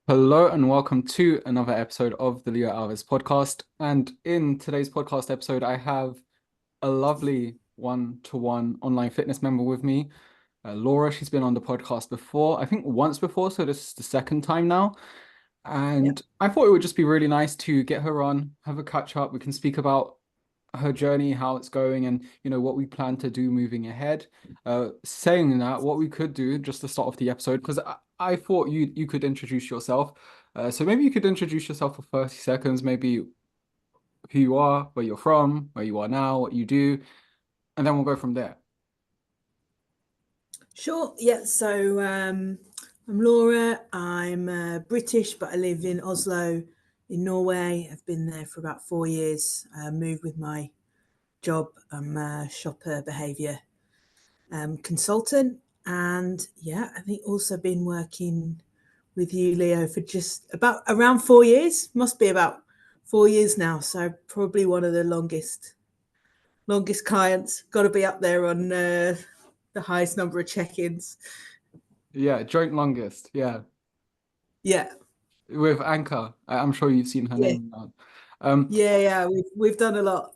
Hello and welcome to another episode of the Leo Alves podcast. And in today's podcast episode, I have a lovely one-to-one online fitness member with me, Laura. She's been on the podcast before, I think once before, so this is the second time now. Yeah. And I thought it would just be really nice to get her on, have a catch up. We can speak about her journey, how it's going, and what we plan to do moving ahead. Saying that, what we could do just to start off the episode, because I thought you could introduce yourself. So maybe you could introduce yourself for 30 seconds, maybe who you are, where you're from, where you are now, what you do, and then we'll go from there. Sure. Yeah. I'm Laura. I'm British, but I live in Oslo, in Norway. I've been there for about 4 years. I moved with my job. I'm a shopper behaviour consultant, and yeah, I think also been working with you, Leo, for just about around 4 years. Must be about 4 years now. So probably one of the longest clients. Got to be up there on the highest number of check-ins. Yeah, joint longest. Yeah, Yeah, with Anka. I'm sure you've seen her yeah, name around. Um, yeah. We've done a lot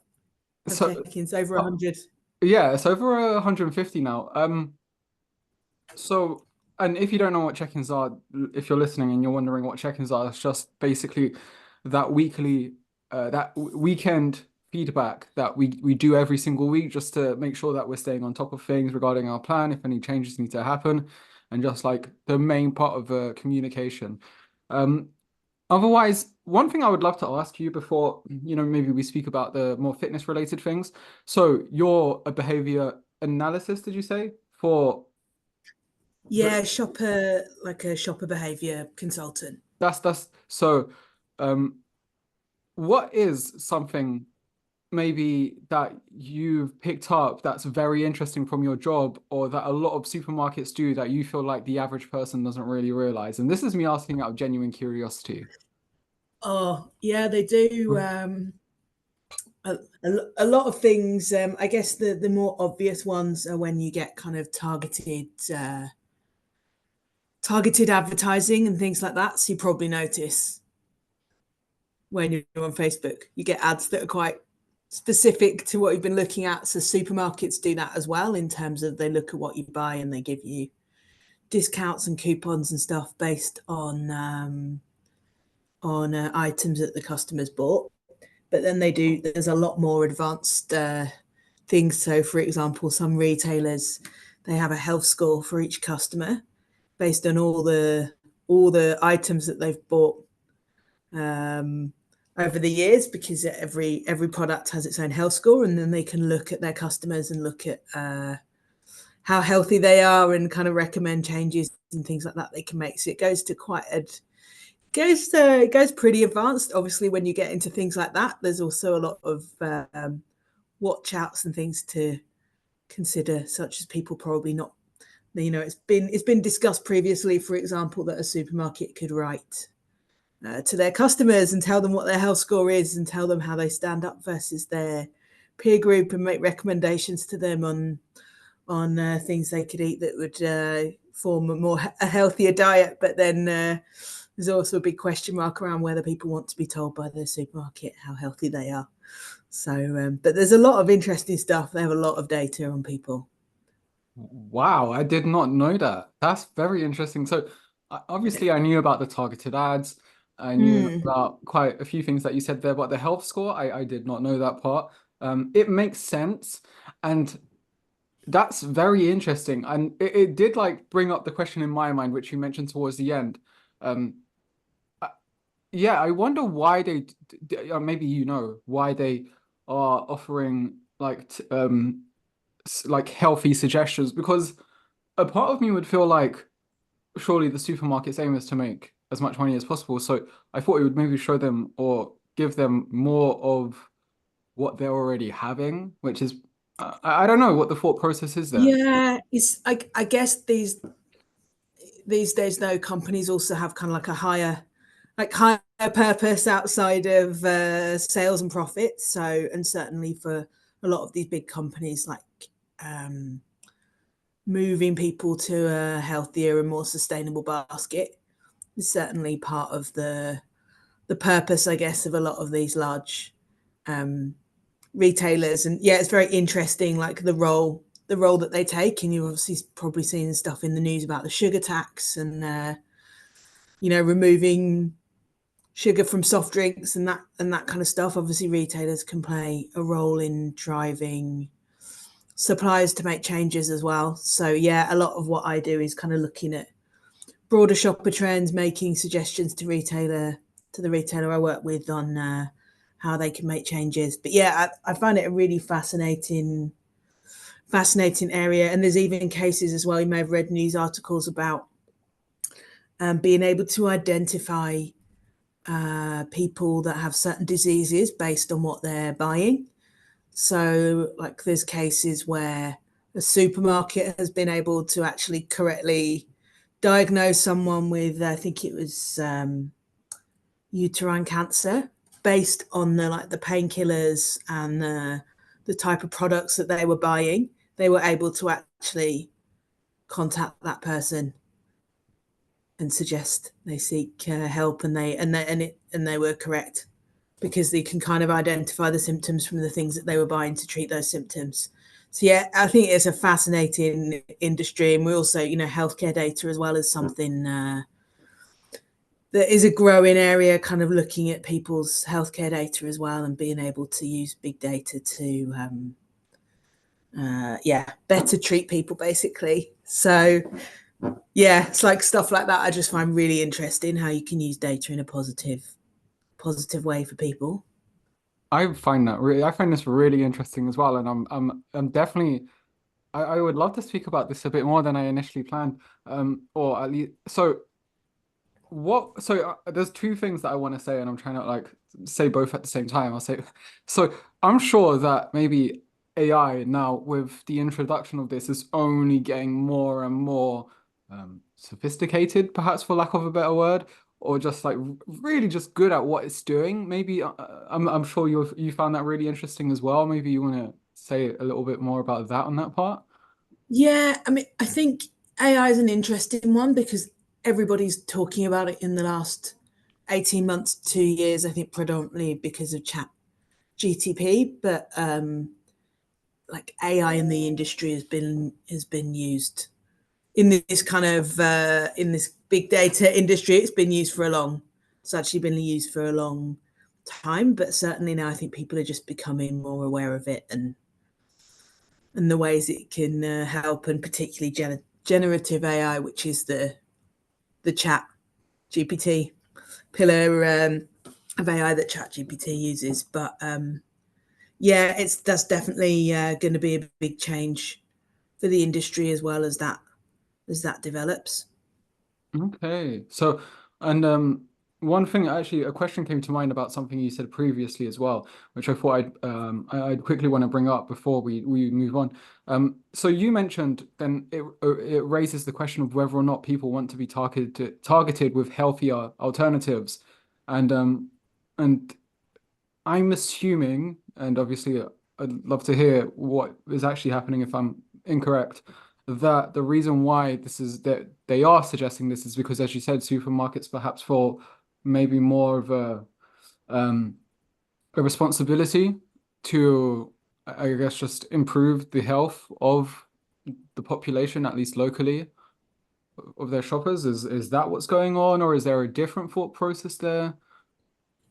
of so check-ins, over uh, 100. yeah, it's over 150 now. So, and if you don't know what check-ins are, if you're listening and you're wondering what check-ins are, it's just basically that weekend feedback that we do every single week just to make sure that we're staying on top of things regarding our plan, if any changes need to happen, and just like the main part of communication. Um, Otherwise, one thing I would love to ask you before, maybe we speak about the more fitness related things. So you're a behavior analysis, did you say? For Yeah, shopper, like a shopper behavior consultant. that's so um what is something maybe that you've picked up that's very interesting from your job or that a lot of supermarkets do that you feel like the average person doesn't really realize? And this is me asking out of genuine curiosity. Oh, yeah, they do. A lot of things. I guess the more obvious ones are when you get kind of targeted advertising and things like that. So you probably notice when you're on Facebook, you get ads that are quite specific to what you've been looking at. So supermarkets do that as well, in terms of they look at what you buy and they give you discounts and coupons and stuff based on items that the customers bought. But then there's a lot more advanced things. So, for example, some retailers, they have a health score for each customer based on all the items that they've bought um, over the years, because every product has its own health score, and then they can look at their customers and look at how healthy they are and kind of recommend changes and things like that they can make. So it goes to quite a it goes pretty advanced. Obviously, when you get into things like that, there's also a lot of watch outs and things to consider, such as people probably not. It's been discussed previously, for example, that a supermarket could write to their customers and tell them what their health score is and tell them how they stand up versus their peer group and make recommendations to them on things they could eat that would form a healthier diet. But then there's also a big question mark around whether people want to be told by the supermarket how healthy they are. So, but there's a lot of interesting stuff. They have a lot of data on people. Wow, I did not know that. That's very interesting. So, obviously, I knew about the targeted ads. I knew Mm. about quite a few things that you said there, but the health score, I did not know that part. It makes sense, and that's very interesting. And it did like bring up the question in my mind, which you mentioned towards the end. Um, uh, yeah, I wonder why maybe why they are offering like like healthy suggestions because a part of me would feel like surely the supermarket's aim is to make as much money as possible. So I thought it would maybe show them or give them more of what they're already having, which is I don't know what the thought process is there. Yeah, it's I guess these days though, companies also have kind of like a higher purpose outside of sales and profits. So, and certainly for a lot of these big companies, like um, moving people to a healthier and more sustainable basket, is certainly part of the purpose, I guess, of a lot of these large retailers. And yeah, it's very interesting, like the role that they take. And you've obviously probably seen stuff in the news about the sugar tax and removing sugar from soft drinks and that kind of stuff. Obviously, retailers can play a role in driving suppliers to make changes as well. So yeah, a lot of what I do is kind of looking at broader shopper trends, making suggestions to the retailer I work with on how they can make changes. But yeah, I find it a really fascinating area. And there's even cases as well. You may have read news articles about being able to identify people that have certain diseases based on what they're buying. So, like, there's cases where a supermarket has been able to actually correctly diagnose someone with, I think it was uterine cancer, based on the painkillers and the type of products that they were buying. They were able to actually contact that person and suggest they seek help, and they were correct, because they can kind of identify the symptoms from the things that they were buying to treat those symptoms. So yeah, I think it's a fascinating industry, and we also, healthcare data as well as something that is a growing area, kind of looking at people's healthcare data as well, and being able to use big data to better treat people, basically. So yeah, it's like stuff like that I just find really interesting, how you can use data in a positive way for people. I find this really interesting as well, and I'm definitely I would love to speak about this a bit more than I initially planned. Or at least there's two things that I want to say, and I'm trying to like say both at the same time. I'll say so I'm sure that maybe AI now, with the introduction of this, is only getting more and more sophisticated, perhaps for lack of a better word, or just like really just good at what it's doing. Maybe I'm sure you found that really interesting as well. Maybe you want to say a little bit more about that on that part. Yeah, I mean, I think AI is an interesting one because everybody's talking about it in the last 18 months, 2 years, I think predominantly because of chat GTP, but like AI in the industry has been used in this kind of in this big data industry. It's actually been used for a long time, but certainly now I think people are just becoming more aware of it, and the ways it can help, and particularly generative AI, which is the chat GPT pillar of AI that chat GPT uses. But yeah, that's definitely going to be a big change for the industry as well as that develops. Okay. So, and one thing actually, a question came to mind about something you said previously as well, which I thought I'd quickly want to bring up before we move on. So you mentioned then it raises the question of whether or not people want to be targeted with healthier alternatives, and um and I'm assuming, and obviously I'd love to hear what is actually happening if I'm incorrect, that the reason why this is that they are suggesting this is because, as you said, supermarkets perhaps feel maybe more of um, a responsibility to, I guess, just improve the health of the population, at least locally, of their shoppers. Is that what's going on, or is there a different thought process there?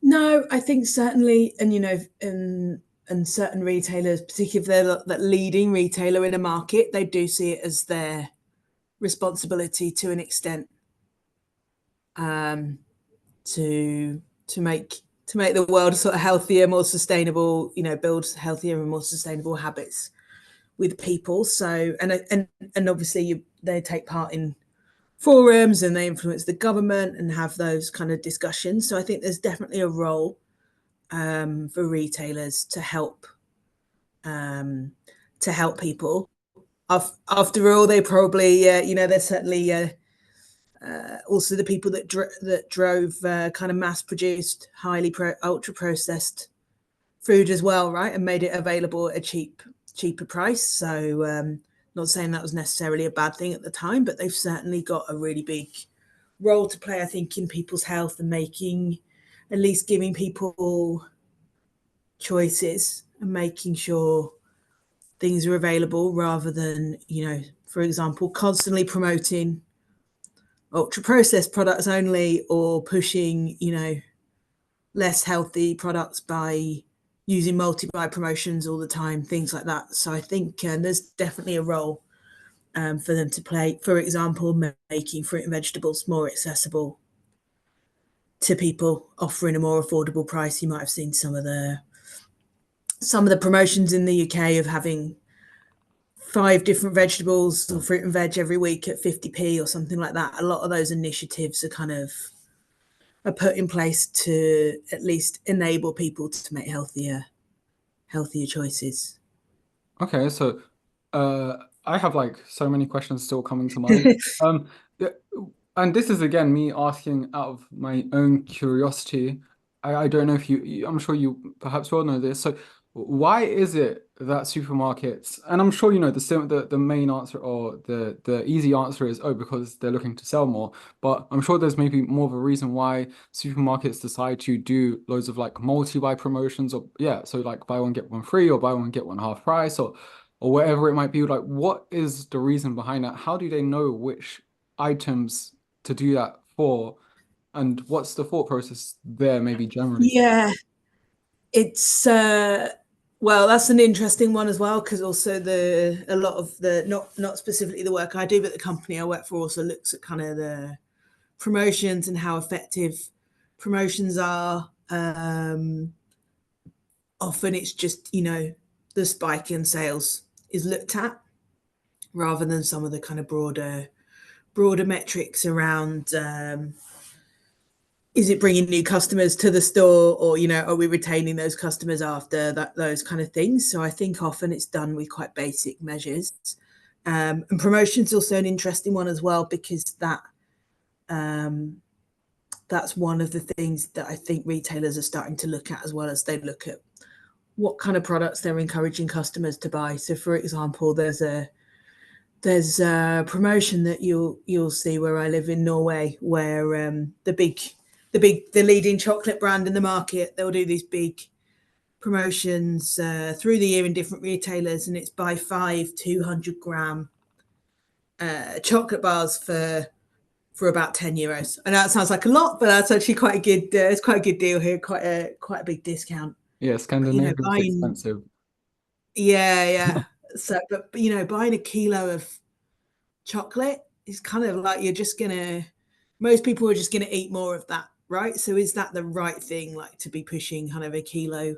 No, I think certainly, and and certain retailers, particularly if they're that leading retailer in a market, they do see it as their responsibility to an extent, um, to make the world sort of healthier, more sustainable. Build healthier and more sustainable habits with people. So and obviously they take part in forums, and they influence the government and have those kind of discussions. So I think there's definitely a role for retailers um, to help people. After all, they probably, they're certainly also the people that drove kind of mass produced, ultra processed food as well, right, and made it available at a cheaper price. So not saying that was necessarily a bad thing at the time, but they've certainly got a really big role to play, I think, in people's health and making, at least giving people choices and making sure things are available rather than, for example, constantly promoting ultra processed products only or pushing, less healthy products by using multi-buy promotions all the time, things like that. So I think there's definitely a role for them to play. For example, making fruit and vegetables more accessible to people, offering a more affordable price. You might have seen some of the promotions in the UK of having 5 different vegetables or fruit and veg every week at 50p or something like that. A lot of those initiatives are put in place to at least enable people to make healthier choices. Okay, so I have like so many questions still coming to mind. Yeah, and this is again me asking out of my own curiosity. I don't know if I'm sure you perhaps will know this. So why is it that supermarkets, and I'm sure you know the main answer or the easy answer is, oh, because they're looking to sell more. But I'm sure there's maybe more of a reason why supermarkets decide to do loads of like multi-buy promotions, or yeah, so like buy one get one free or buy one get one half price, or whatever it might be. Like, what is the reason behind that? How do they know which items to do that for? And what's the thought process there, maybe generally? Yeah, it's well, that's an interesting one as well, because also a lot of the, not specifically the work I do, but the company I work for also looks at kind of the promotions and how effective promotions are. Often it's just, the spike in sales is looked at rather than some of the kind of broader metrics around, is it bringing new customers to the store, or are we retaining those customers after that, those kind of things. So I think often it's done with quite basic measures. And promotion's also an interesting one as well, because that's one of the things that I think retailers are starting to look at, as well as they look at what kind of products they're encouraging customers to buy. So for example, there's a promotion that you'll see where I live in Norway, where the leading chocolate brand in the market, they'll do these big promotions through the year in different retailers, and it's buy 5 200-gram chocolate bars for about €10. I know that sounds like a lot, but that's actually quite a good. It's quite a good deal here. Quite a big discount. Yeah, But Scandinavia's buying, expensive. yeah. So, but buying a kilo of chocolate is kind of like most people are just gonna eat more of that, right? So is that the right thing, like to be pushing kind of a kilo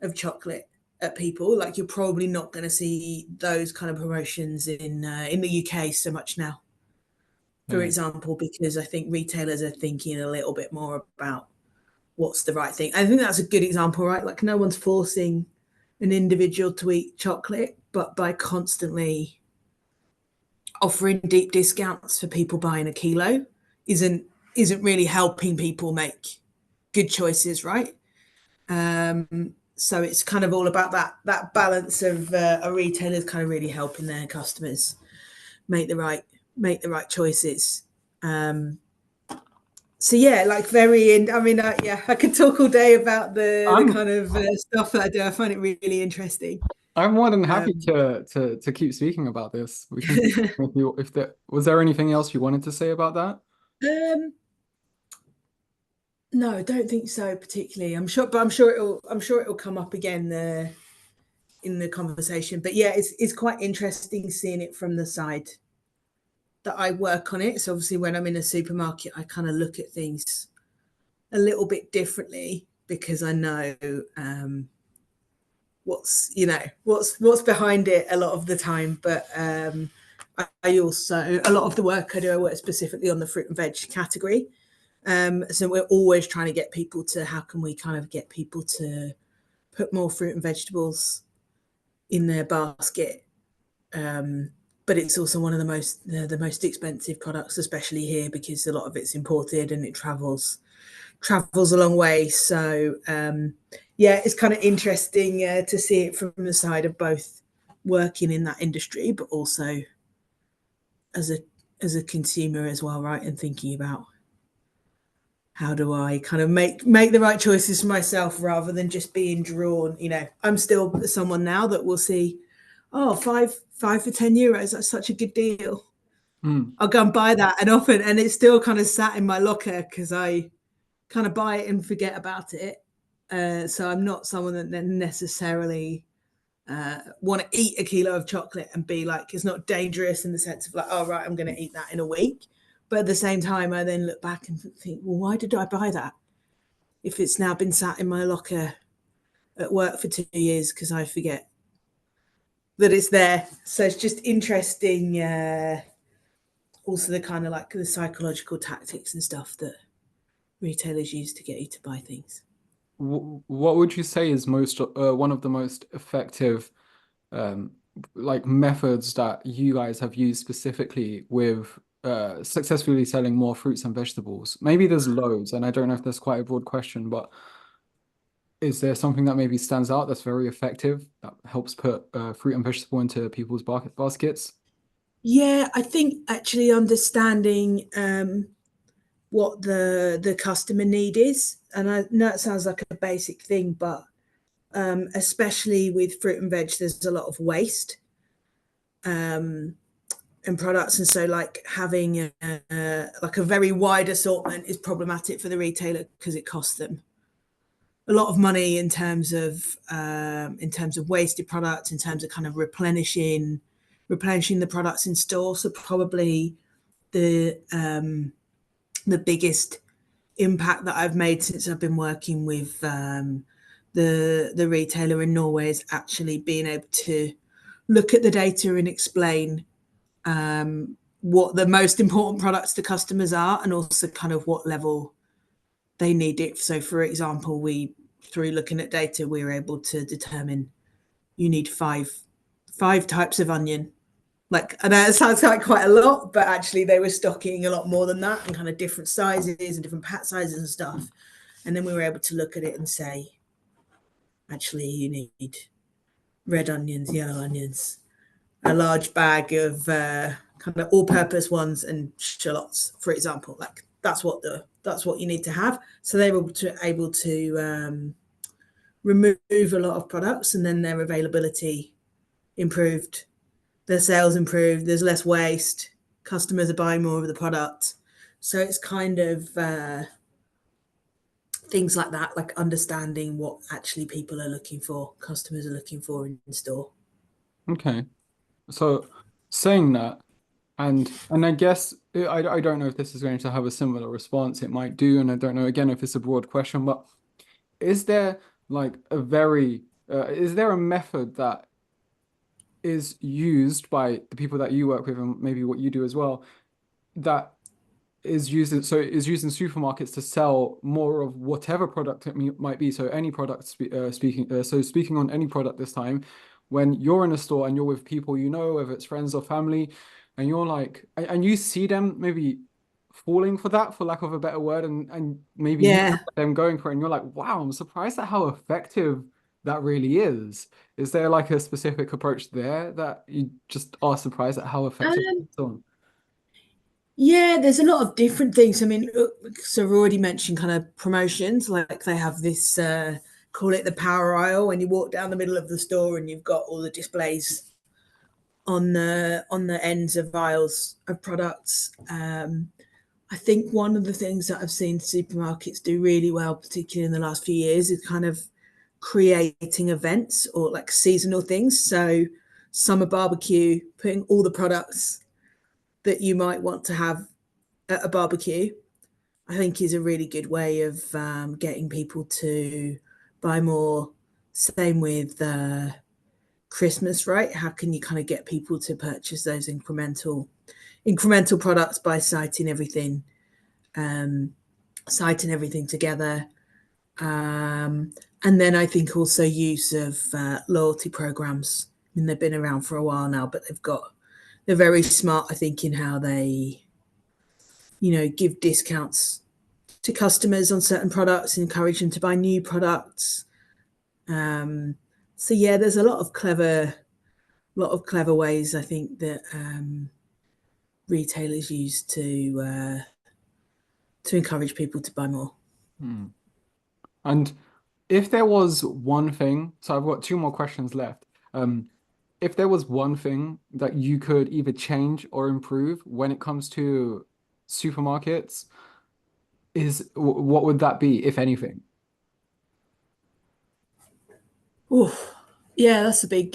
of chocolate at people? Like you're probably not going to see those kind of promotions in the UK so much now, for Yeah. example, because I think retailers are thinking a little bit more about what's the right thing. I think that's a good example, right? Like no one's forcing an individual to eat chocolate, but by constantly offering deep discounts for people buying a kilo isn't really helping people make good choices, right? So it's kind of all about that balance of a retailer's kind of really helping their customers make the right choices. So yeah, like I mean, yeah, I could talk all day about the I'm kind of stuff that I do. I find it really interesting. I'm more than happy Um, to keep speaking about this. We can if there was there anything else you wanted to say about that? um, no, I don't think so particularly. I'm sure it'll come up again in the conversation. But yeah, it's quite interesting seeing it from the side that I work on it. So obviously, when I'm in a supermarket, I kind of look at things a little bit differently, because I know what's behind it a lot of the time. But I also, a lot of the work I do, I work specifically on the fruit and veg category. So we're always trying to get people to, how can we kind of get people to put more fruit and vegetables in their basket. But it's also one of the most expensive products, especially here, because a lot of it's imported and it travels a long way. So yeah, it's kind of interesting to see it from the side of both working in that industry, but also as as a consumer as well, right? And thinking about how do I kind of make the right choices for myself rather than just being drawn. I'm still someone now that will see, oh, five for €10, that's such a good deal. Mm. I'll go and buy that, and often, and it's still kind of sat in my locker because I kind of buy it and forget about it. So I'm not someone that necessarily want to eat a kilo of chocolate and be like, it's not dangerous in the sense of like, oh, right, I'm going to eat that in a week. But at the same time, I then look back and think, well, why did I buy that? If it's now been sat in my locker at work for 2 years because I forget that it's there. So it's just interesting. Also, the kind of like the psychological tactics and stuff that retailers use to get you to buy things. What would you say is one of the most effective um, like methods that you guys have used specifically with successfully selling more fruits and vegetables? Maybe there's loads, and I don't know if that's quite a broad question, but is there something that maybe stands out that's very effective that helps put fruit and vegetable into people's baskets? Yeah, I think actually understanding what the customer need is, and I know it sounds like a basic thing, but especially with fruit and veg, there's a lot of waste in products, and so like having like a very wide assortment is problematic for the retailer because it costs them a lot of money in terms of wasted products, in terms of kind of replenishing the products in store. So probably the biggest impact that I've made since I've been working with the retailer in Norway is actually being able to look at the data and explain what the most important products to customers are, and also kind of what level they need it. So, for example, through looking at data, we were able to determine you need five types of onion. Like, I know it sounds like quite a lot, but actually they were stocking a lot more than that, and kind of different sizes and different pack sizes and stuff. And then we were able to look at it and say, actually, you need red onions, yellow onions, a large bag of kind of all-purpose ones, and shallots, for example. Like that's what you need to have. So they were able to remove a lot of products, and then their availability improved, their sales improved, there's less waste, customers are buying more of the product. So it's kind of things like that, like understanding what actually people are looking for, customers are looking for in store. Okay, so saying that, and I guess I don't know if this is going to have a similar response. It might do, and I don't know again if it's a broad question, but is there like is there a method that is used by the people that you work with and maybe what you do as well that is used in supermarkets to sell more of whatever product might be. So any product speaking on any product this time, when you're in a store and you're with people you know, whether it's friends or family, and you're like, and you see them maybe falling for that, for lack of a better word, and maybe you Yeah. have them going for it, and you're like, wow, I'm surprised at how effective that really is. Is there like a specific approach there that you just are surprised at how effective Um, it's on? Yeah, there's a lot of different things. I mean, so I've already mentioned kind of promotions, like they have this, call it the power aisle, when you walk down the middle of the store and you've got all the displays on the ends of aisles of products. I think one of the things that I've seen supermarkets do really well, particularly in the last few years, is kind of creating events or like seasonal things. So summer barbecue, putting all the products that you might want to have at a barbecue, I think is a really good way of getting people to buy more. Same with Christmas, right? How can you kind of get people to purchase those incremental products by um, citing everything together, and then I think also use of loyalty programs. I mean, they've been around for a while now, but they're very smart, I think, in how they give discounts to customers on certain products, encourage them to buy new products. So yeah, there's a lot of clever ways I think that retailers use to encourage people to buy more. Hmm. And if there was one thing, so I've got two more questions left. If there was one thing that you could either change or improve when it comes to supermarkets, what would that be, if anything? Oh, yeah, that's a big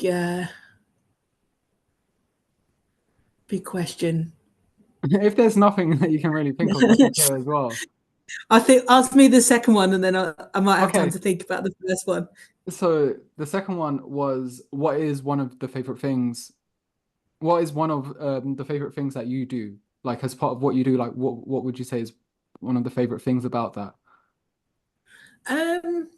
question. If there's nothing that you can really think of, that's okay as well. I think ask me the second one, and then I might have time Okay, to think about the first one. so the second one was, what is one of the favorite things? What is one of the favorite things that you do? Like as part of what you do, like what would you say is one of the favorite things about that? Um,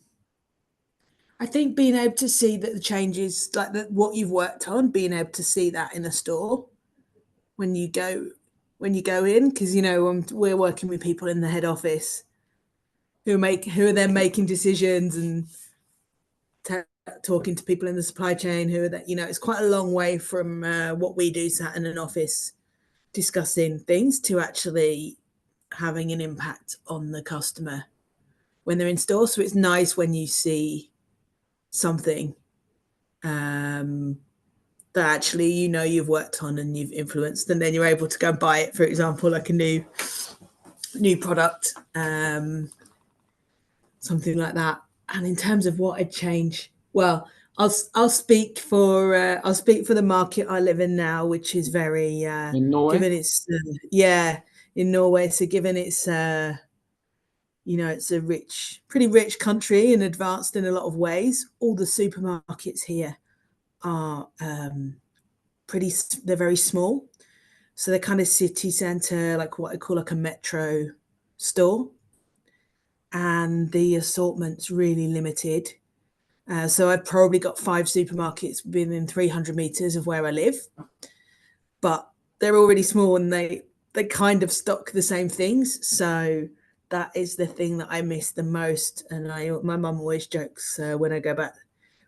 I think being able to see that the changes, like that, what you've worked on, being able to see that in a store when you go in, because we're working with people in the head office who are then making decisions and t- talking to people in the supply chain who are that it's quite a long way from what we do sat in an office discussing things to actually having an impact on the customer when they're in store. So it's nice when you see something um, that actually you've worked on and you've influenced, and then you're able to go and buy it. For example, like a new product, something like that. And in terms of what I'd change, well, I'll speak for the market I live in now, which is very In Norway? given it's yeah, in Norway. So given it's it's a pretty rich country and advanced in a lot of ways. All the supermarkets here are they're very small. So they're kind of city centre, like what I call like a metro store. And the assortment's really limited. So I've probably got 5 supermarkets within 300 meters of where I live, but they're already small and they kind of stock the same things. So that is the thing that I miss the most. And my mum always jokes when I go back,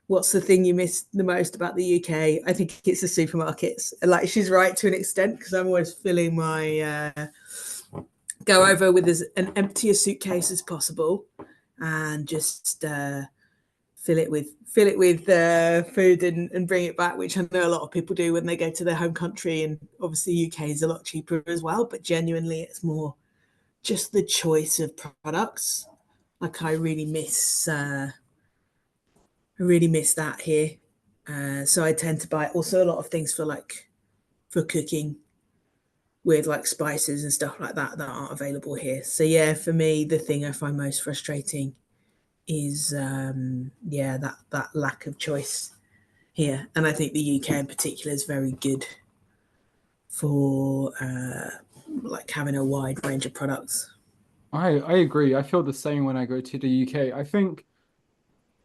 what's the thing you miss the most about the UK? I think it's the supermarkets. And like she's right to an extent because I'm always filling my go over with as an empty a suitcase as possible and just fill it with food and bring it back, which I know a lot of people do when they go to their home country. And obviously UK is a lot cheaper as well, but genuinely it's more just the choice of products. Like I really miss that here. So I tend to buy also a lot of things for cooking with like spices and stuff like that that aren't available here. So yeah, for me, the thing I find most frustrating is that lack of choice here. And I think the UK in particular is very good for like having a wide range of products. I agree. I feel the same when I go to the UK. I think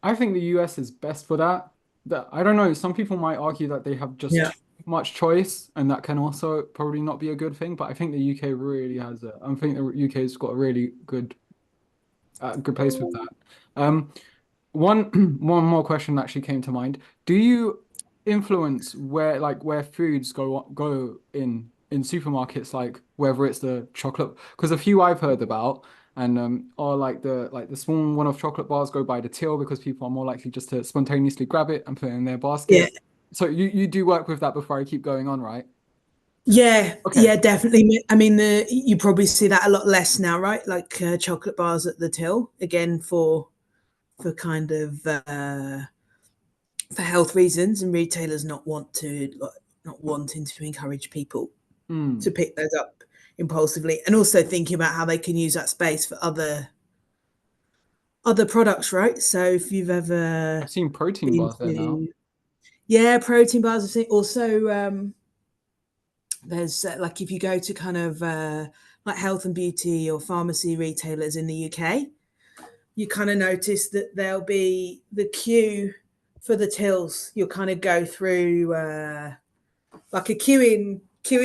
the US is best for that. That I don't know, some people might argue that they have just Yeah. too much choice, and that can also probably not be a good thing, but I think the UK really has it. I think the UK's got a really good place with that. Um, one one more question actually came to mind. Do you influence where foods go in supermarkets, like whether it's the chocolate? Because a few I've heard about and are like the small one-off chocolate bars go by the till because people are more likely just to spontaneously grab it and put it in their Yeah. basket. So you do work with that before I keep going on, right? Yeah, Okay. yeah, definitely. I mean, you probably see that a lot less now, right? Like chocolate bars at the till, again for kind of for health reasons and retailers not wanting to encourage people to Mm. pick those up impulsively, and also thinking about how they can use that space for other products, right? So if you've ever I've seen protein been bars there now. to protein bars, I've seen also there's like if you go to kind of like health and beauty or pharmacy retailers in the UK, you kind of notice that there'll be the queue for the tills. You'll kind of go through like a queuing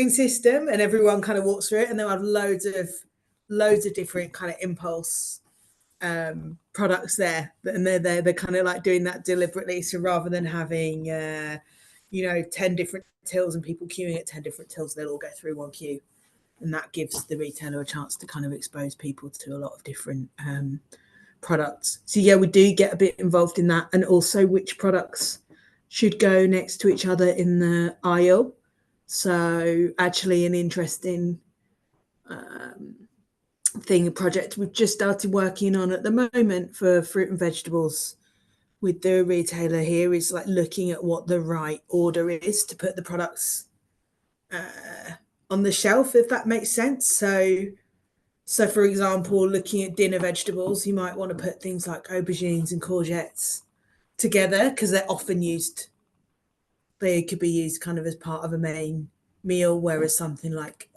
system, and everyone kind of walks through it, and they'll have loads of different kind of impulse products there, and they're kind of like doing that deliberately. So rather than having 10 different tills and people queuing at 10 different tills, they'll all go through one queue. And that gives the retailer a chance to kind of expose people to a lot of different products. So yeah, we do get a bit involved in that, and also which products should go next to each other in the aisle. So actually an interesting a project we've just started working on at the moment for fruit and vegetables with the retailer here is like looking at what the right order is to put the products on the shelf, if that makes sense. So for example, looking at dinner vegetables, you might want to put things like aubergines and courgettes together because they're often used. They could be used kind of as part of a main meal, whereas something like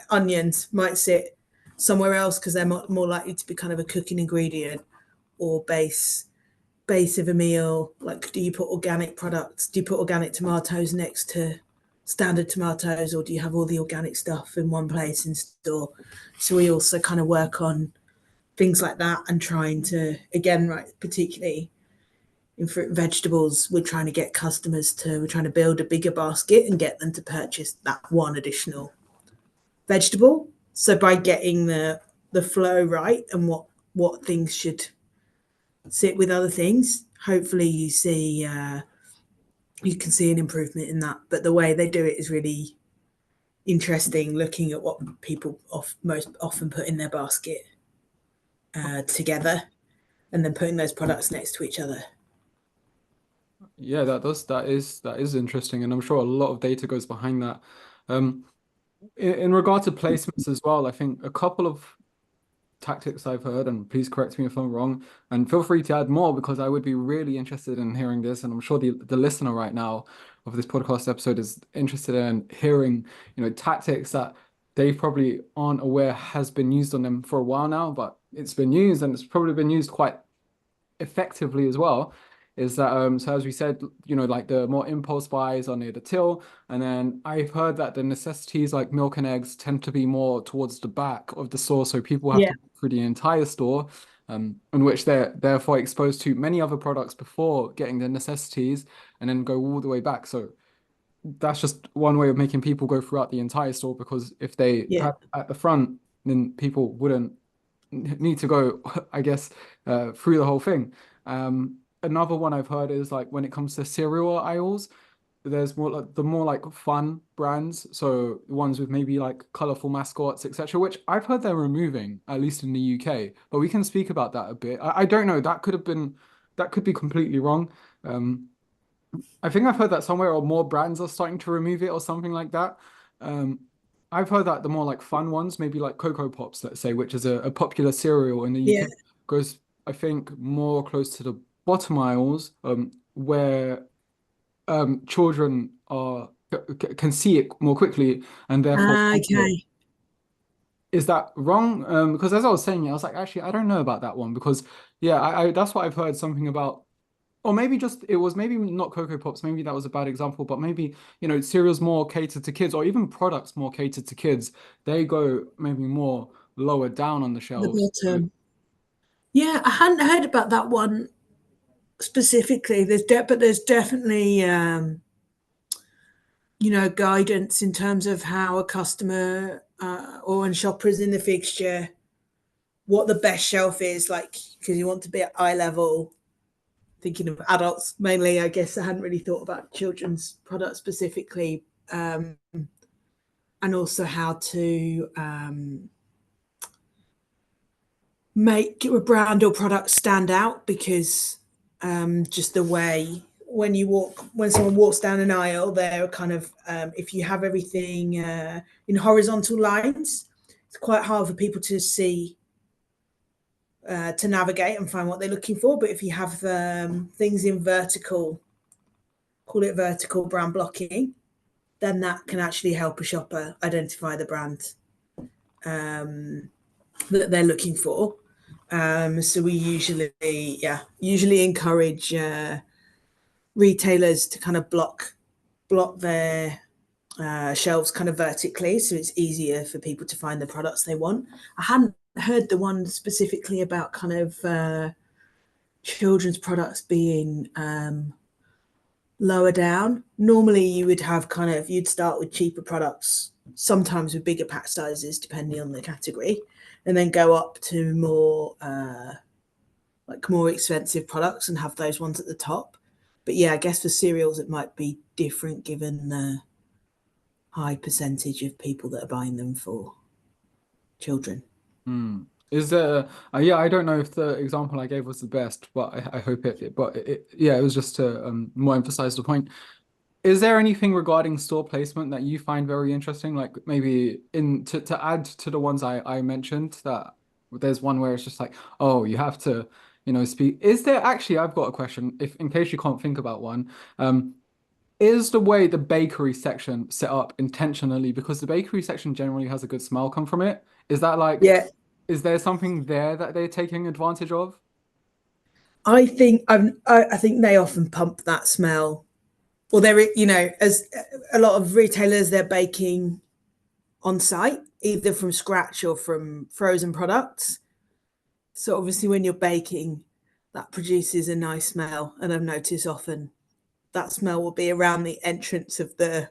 onions might sit somewhere else because they're more likely to be kind of a cooking ingredient or base of a meal. Like, do you put organic products? Do you put organic tomatoes next to standard tomatoes, or do you have all the organic stuff in one place in store? So we also kind of work on things like that and trying to, again, right, particularly in fruit and vegetables, we're trying to build a bigger basket and get them to purchase that one additional vegetable. So by getting the flow right and what things should sit with other things, hopefully you can see an improvement in that. But the way they do it is really interesting, looking at what people most often put in their basket together and then putting those products next to each other. Yeah, that is interesting, and I'm sure a lot of data goes behind that. In regard to placements as well, I think a couple of tactics I've heard, and please correct me if I'm wrong, and feel free to add more because I would be really interested in hearing this, and I'm sure the listener right now of this podcast episode is interested in hearing, tactics that they probably aren't aware has been used on them for a while now, but it's been used and it's probably been used quite effectively as well. Is that so as we said, like the more impulse buys are near the till, and then I've heard that the necessities like milk and eggs tend to be more towards the back of the store, so people have Yeah. to walk through the entire store, in which they're therefore exposed to many other products before getting the necessities, and then go all the way back. So that's just one way of making people go throughout the entire store, because if they Yeah. had at the front, then people wouldn't need to go, I guess, through the whole thing. Another one I've heard is like when it comes to cereal aisles, there's more like fun brands, so the ones with maybe like colorful mascots, etc., which I've heard they're removing, at least in the UK. But we can speak about that a bit. I don't know. That could be completely wrong. Um, I think I've heard that somewhere, or more brands are starting to remove it or something like that. Um, I've heard that the more like fun ones, maybe like Cocoa Pops, let's say, which is a popular cereal in the Yeah. UK, goes, I think, more close to the bottom aisles, where children can see it more quickly, and therefore find it. Okay. Is that wrong? Because as I was saying, I was like, actually, I don't know about that one because, yeah, I that's what I've heard something about. Or maybe just it was maybe not Cocoa Pops, maybe that was a bad example, but maybe, cereals more catered to kids, or even products more catered to kids. They go maybe more lower down on the The shelves. bottom. Yeah, I hadn't heard about that one specifically. But there's definitely guidance in terms of how a customer or a shopper is in the fixture, what the best shelf is, like, because you want to be at eye level. Thinking of adults mainly, I guess I hadn't really thought about children's products specifically, and also how to make a brand or product stand out, because just the way when someone walks down an aisle, they're kind of if you have everything in horizontal lines, it's quite hard for people to see, to navigate and find what they're looking for. But if you have things in vertical, call it vertical brand blocking, then that can actually help a shopper identify the brand that they're looking for. So we usually encourage retailers to kind of block their shelves kind of vertically, so it's easier for people to find the products they want. I hadn't heard the one specifically about kind of children's products being lower down. Normally you would have you'd start with cheaper products, sometimes with bigger pack sizes depending on the category, and then go up to more expensive products and have those ones at the top. But yeah, I guess for cereals it might be different given the high percentage of people that are buying them for children. Hmm. Is there, yeah, I don't know if the example I gave was the best, but I hope yeah, it was just to more emphasize the point. Is there anything regarding store placement that you find very interesting? Like maybe to add to the ones I mentioned, that there's one where it's just like, oh, you have to, speak. Is there actually, I've got a question, if in case you can't think about one. Is the way the bakery section set up intentionally because the bakery section generally has a good smell come from it? Is that like, Yeah, is there something there that they're taking advantage of? I think they often pump that smell. Well, as a lot of retailers, they're baking on site, either from scratch or from frozen products. So obviously, when you're baking, that produces a nice smell, and I've noticed often that smell will be around the entrance of the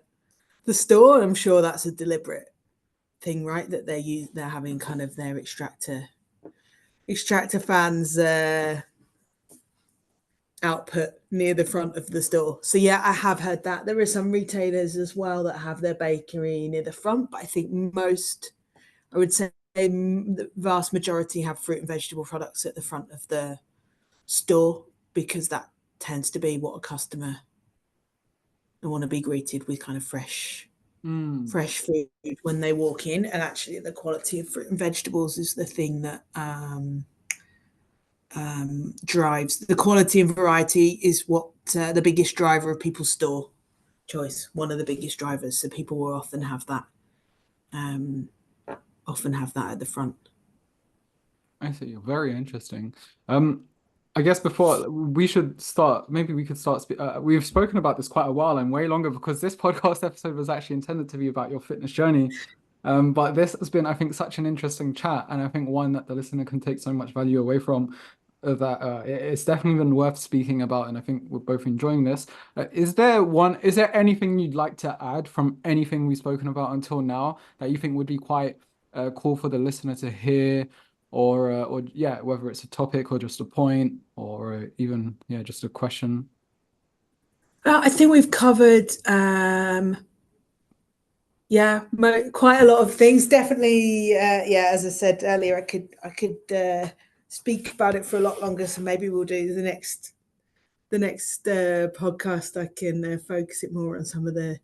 store. I'm sure that's a deliberate thing, right? That they're having kind of their extractor fans output near the front of the store. So yeah, I have heard that. There are some retailers as well that have their bakery near the front, but I think I would say the vast majority have fruit and vegetable products at the front of the store because that tends to be what a customer they want to be greeted with, kind of Mm, fresh food when they walk in. And actually the quality of fruit and vegetables is the thing that drives the quality and variety is what the biggest driver of people's store choice, one of the biggest drivers. So people will um, often have that at the front. I see. Very interesting. Um, I guess before we should start, maybe we could start. We've spoken about this quite a while and way longer because this podcast episode was actually intended to be about your fitness journey. But this has been, I think, such an interesting chat, and I think one that the listener can take so much value away from. That it's definitely been worth speaking about, and I think we're both enjoying this. Is there anything you'd like to add from anything we've spoken about until now that you think would be quite cool for the listener to hear? Or yeah, whether it's a topic or just a point or even yeah, just a question. I think we've covered yeah, quite a lot of things. Definitely, yeah. As I said earlier, I could speak about it for a lot longer. So maybe we'll do the next podcast. I can focus it more on some of the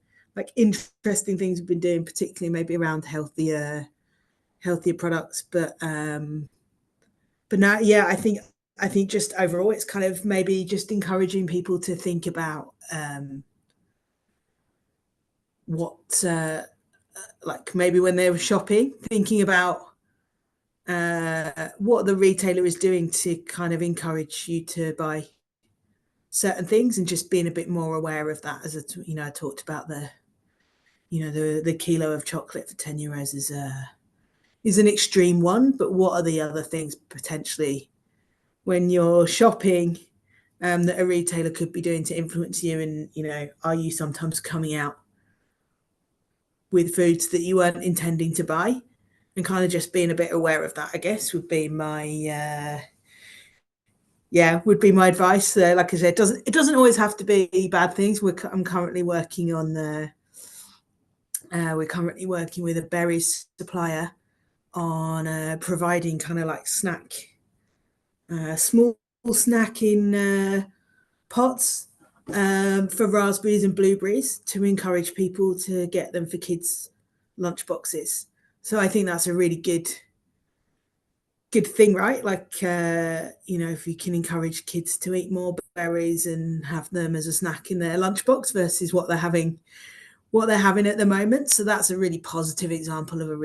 interesting things we've been doing, particularly maybe around healthier products. But now, yeah, I think just overall, it's kind of maybe just encouraging people to think about what maybe when they're shopping, thinking about what the retailer is doing to kind of encourage you to buy certain things, and just being a bit more aware of that. I talked about the kilo of chocolate for €10 is an extreme one, but what are the other things potentially when you're shopping that a retailer could be doing to influence you? And are you sometimes coming out with foods that you weren't intending to buy? And kind of just being a bit aware of that, I guess, would be my advice. Like I said, it doesn't always have to be bad things. I'm currently working on we're currently working with a berries supplier on providing kind of like small snacking pots for raspberries and blueberries to encourage people to get them for kids' lunch boxes. So I think that's a really good thing, right? If you can encourage kids to eat more berries and have them as a snack in their lunchbox versus what they're having at the moment. So that's a really positive example of a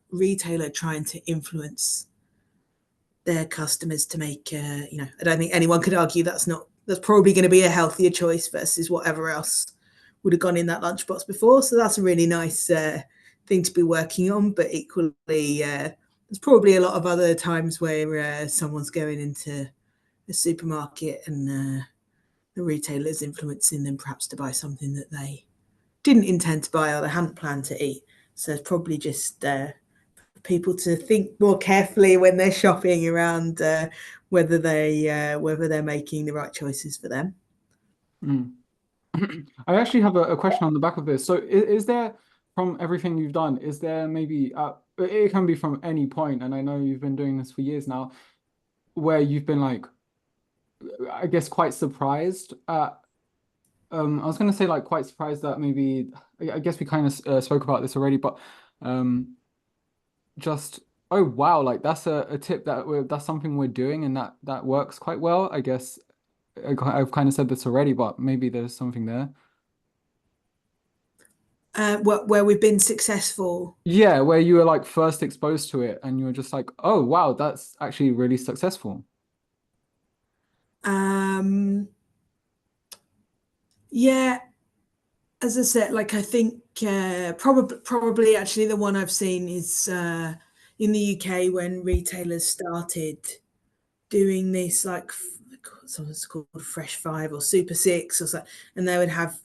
retailer trying to influence their customers to make. I don't think anyone could argue that's probably going to be a healthier choice versus whatever else would have gone in that lunchbox before. So that's a really nice thing to be working on. But equally, there's probably a lot of other times where someone's going into a supermarket and the retailer's influencing them perhaps to buy something that they didn't intend to buy or they hadn't planned to eat. So it's probably just people to think more carefully when they're shopping around whether they're making the right choices for them. Mm. I actually have a question on the back of this. So is there, from everything you've done, is there maybe, it can be from any point, and I know you've been doing this for years now, where you've been like, I guess, quite surprised at, I was going to say like quite surprised that maybe, I guess we kind of spoke about this already, but um, just, oh wow, like that's a tip that's something we're doing and that works quite well. I guess I've kind of said this already, but maybe there's something there. Where we've been successful. Yeah, where you were like first exposed to it and you were just like, oh wow, that's actually really successful. Um, yeah, as I said, like I think probably actually the one I've seen is in the UK when retailers started doing this like something's called Fresh Five or Super Six or so, and they would have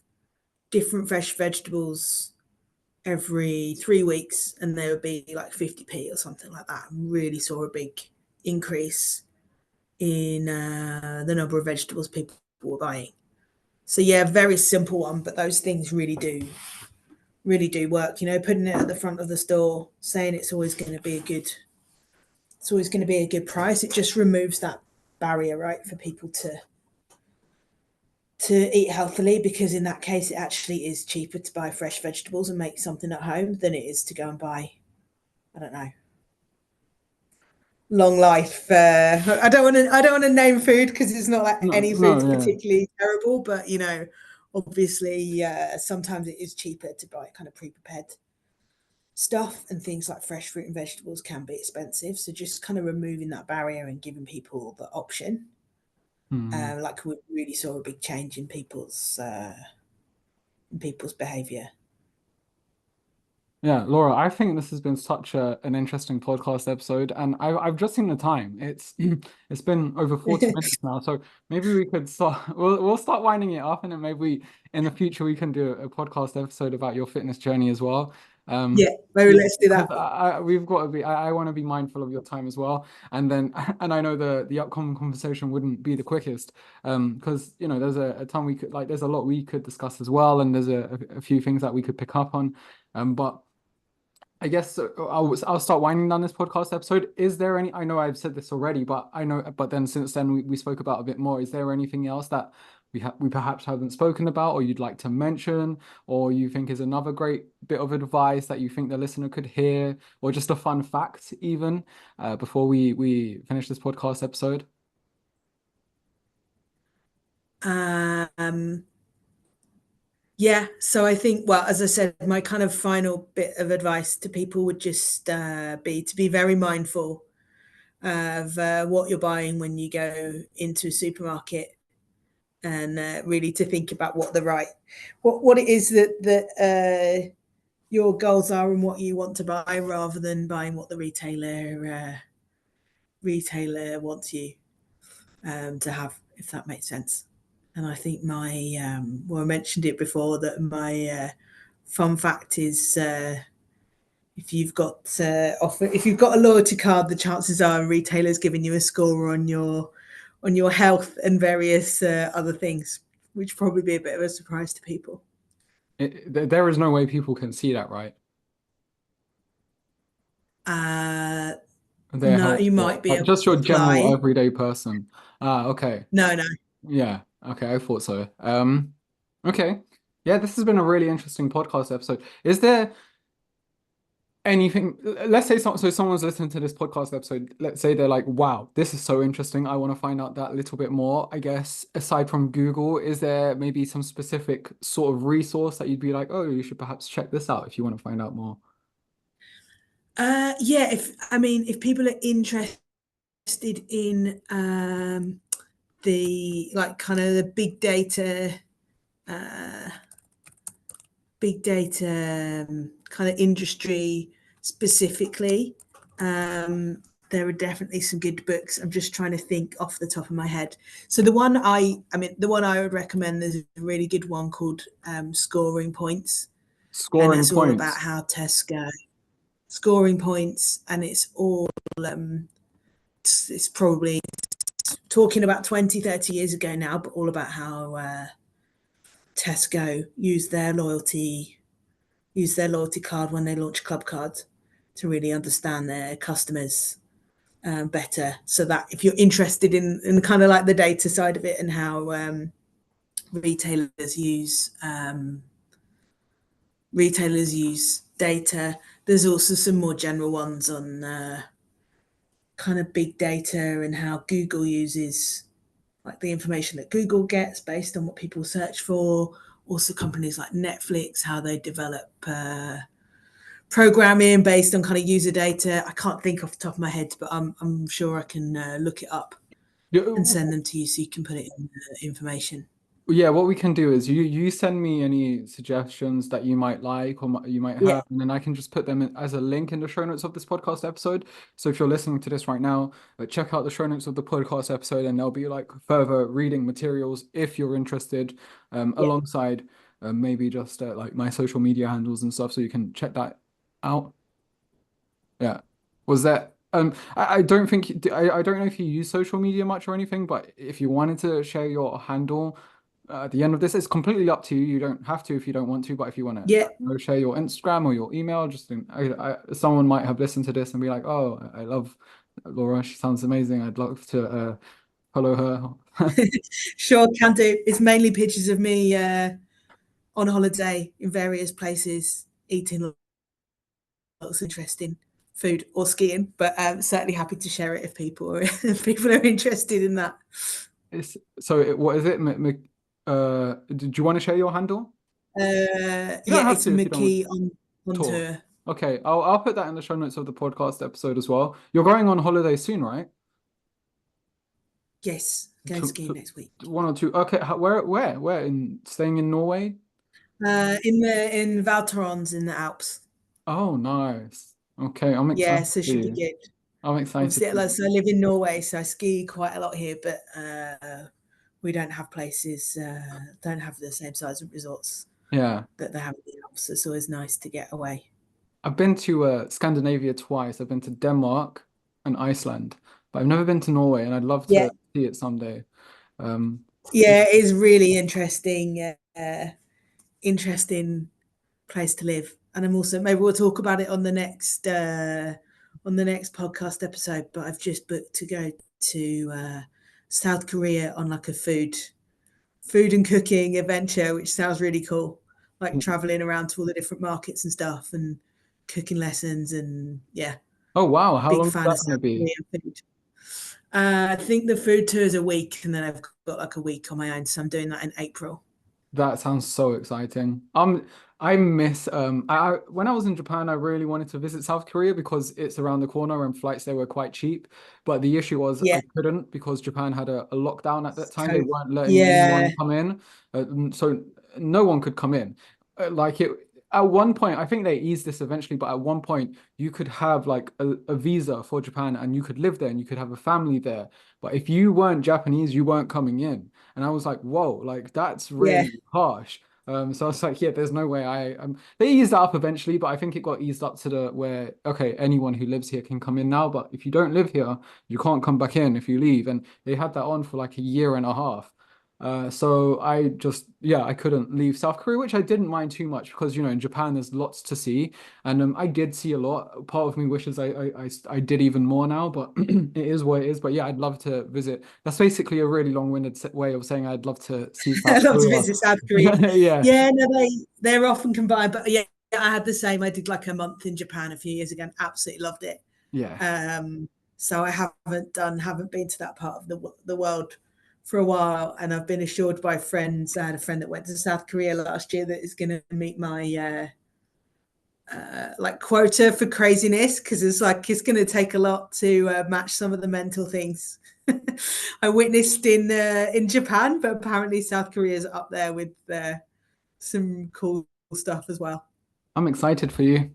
different fresh vegetables every 3 weeks, and they would be like 50p or something like that. Really saw a big increase in the number of vegetables people were buying. So yeah, very simple one, but those things really do work. You know, putting it at the front of the store, saying it's always going to be a good price. It just removes that barrier, right, for people to eat healthily, because in that case it actually is cheaper to buy fresh vegetables and make something at home than it is to go and buy, I don't know, long life. I don't want to name food because it's not like No, any no, food's yeah. particularly terrible, but you know, obviously sometimes it is cheaper to buy kind of pre-prepared stuff, and things like fresh fruit and vegetables can be expensive. So just kind of removing that barrier and giving people the option, Hmm. like we really saw a big change in people's behaviour. Yeah, Laura, I think this has been such an interesting podcast episode, and I've just seen the time. It's it's been over 40 minutes now, so maybe we could start. We'll start winding it up, and then maybe in the future we can do a podcast episode about your fitness journey as well. Yeah, maybe Yeah, let's do because that. we've got to be. I want to be mindful of your time as well, and then and I know the upcoming conversation wouldn't be the quickest, because you know there's a ton we could like. There's a lot we could discuss as well, and there's a few things that we could pick up on, but. I guess I'll start winding down this podcast episode. Is there any, I know I've said this already, but I know, but then since then we spoke about a bit more. Is there anything else that we perhaps haven't spoken about or you'd like to mention, or you think is another great bit of advice that you think the listener could hear, or just a fun fact even before we finish this podcast episode? Um, yeah, so I think, well, as I said, my kind of final bit of advice to people would just be to be very mindful of what you're buying when you go into a supermarket, and really to think about what it is that your goals are and what you want to buy, rather than buying what the retailer wants you to have, if that makes sense. And I think I mentioned it before, that my fun fact is if you've got a loyalty card, the chances are a retailer's giving you a score on your health and various other things, which probably be a bit of a surprise to people. There is no way people can see that, right? Uh, Their no, health you score, might be like able just to your general fly. everyday person. Ah, okay. No, no. Yeah. Okay, I thought so. Okay. Yeah, this has been a really interesting podcast episode. Is there anything, let's say so someone's listening to this podcast episode, let's say they're like, wow, this is so interesting. I want to find out that little bit more. I guess aside from Google, is there maybe some specific sort of resource that you'd be like, oh, you should perhaps check this out if you want to find out more? Yeah, if people are interested in the like kind of the uh, big data kind of industry specifically, there are definitely some good books. I'm just trying to think off the top of my head. So the one I would recommend, there's a really good one called Scoring Points, and Scoring it's all about points. how Tesco scoring points, and it's all it's probably talking about 20, 30 years ago now, but all about how Tesco use their loyalty card when they launch club cards to really understand their customers better. So that if you're interested in kind of like the data side of it and how retailers use data, there's also some more general ones on kind of big data and how Google uses like the information that Google gets based on what people search for. Also, companies like Netflix, how they develop programming based on kind of user data. I can't think off the top of my head, but I'm sure I can look it up Yeah, and send them to you so you can put it in information. yeah, what we can do is you send me any suggestions that you might like or you might Yeah, have, and then I can just put them as a link in the show notes of this podcast episode. So if you're listening to this right now, check out the show notes of the podcast episode, and there'll be like further reading materials if you're interested, yeah, alongside maybe just like my social media handles and stuff, so you can check that out. Yeah. Was that I don't think I don't know if you use social media much or anything, but if you wanted to share your handle at the end of this, it's completely up to you. You don't have to if you don't want to, but if you want yeah. to share your Instagram or your email, someone might have listened to this and be like, "Oh, I love Laura. She sounds amazing. I'd love to follow her." Sure, can do. It's mainly pictures of me on holiday in various places, eating lots of interesting food or skiing. But certainly happy to share it if people are if people are interested in that. What is it? Did you want to share your handle? You don't Yeah, have it's to if you don't want McKee on tour. tour. Okay, I'll put that in the show notes of the podcast episode as well. You're going on holiday soon, right? Yes, going skiing To next week. one or two. Okay, where in staying in Norway? In Val Thorens in the Alps. Oh, nice. Okay, I'm Yeah, excited so it for should be you. good. I'm excited Obviously, for you. so I live in Norway, so I ski quite a lot here, but we don't have places, don't have the same size of resorts Yeah, that they have in the Alps. So it's always nice to get away. I've been to Scandinavia twice. I've been to Denmark and Iceland, but I've never been to Norway, and I'd love Yeah, to see it someday. Um, yeah, it is really interesting place to live. And I'm also maybe we'll talk about it on the next podcast episode. But I've just booked to go to South Korea on like a food and cooking adventure, which sounds really cool. Like traveling around to all the different markets and stuff and cooking lessons and yeah, oh wow, how big long is fan that of going to South be? Korean food. I think the food tour is a week and then I've got like a week on my own. So I'm doing that in April. That sounds so exciting. I miss when I was in Japan, I really wanted to visit South Korea because it's around the corner and flights there were quite cheap. But the issue was Yeah. I couldn't because Japan had a lockdown at that time. They So, weren't letting yeah. anyone come in, so no one could come in. Like it at one point, I think they eased this eventually, but at one point you could have like a visa for Japan and you could live there and you could have a family there. But if you weren't Japanese, you weren't coming in. And I was like, whoa, like that's Yeah. really harsh. So I was like, yeah, there's no way they eased that up eventually, but I think it got eased up to the where, okay, anyone who lives here can come in now, but if you don't live here, you can't come back in if you leave. And they had that on for like a year and a half. So I just, yeah, I couldn't leave South Korea, which I didn't mind too much because, in Japan, there's lots to see. And I did see a lot. Part of me wishes I did even more now, but it is what it is. But yeah, I'd love to visit. That's basically a really long-winded way of saying I'd love to see South I'd love to Korea. visit South Korea. Yeah, Yeah, no, they're often combined, but yeah, I had the same. I did like a month in Japan a few years ago and absolutely loved it. yeah. So I haven't been to that part of the world for a while, and I've been assured by friends. I had a friend that went to South Korea last year that is going to meet my like quota for craziness because it's going to take a lot to match some of the mental things I witnessed in Japan, but apparently South Korea is up there with some cool stuff as well. I'm excited for you.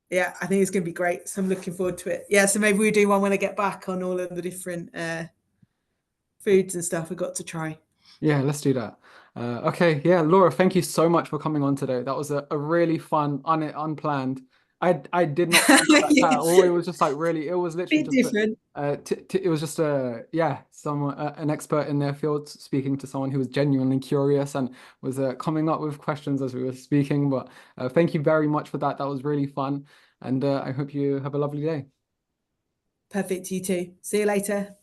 Yeah, I think it's going to be great. So I'm looking forward to it. Yeah, so maybe we do one when I get back on all of the different foods and stuff we got to try. Yeah, let's do that. Okay, yeah, Laura, thank you so much for coming on today. That was a really fun, unplanned. I did not plan that Yeah, at all. It was just like really, it was literally bit just different. it was just yeah, someone an expert in their field speaking to someone who was genuinely curious and was coming up with questions as we were speaking. But thank you very much for that. That was really fun, and I hope you have a lovely day. Perfect. You too. See you later.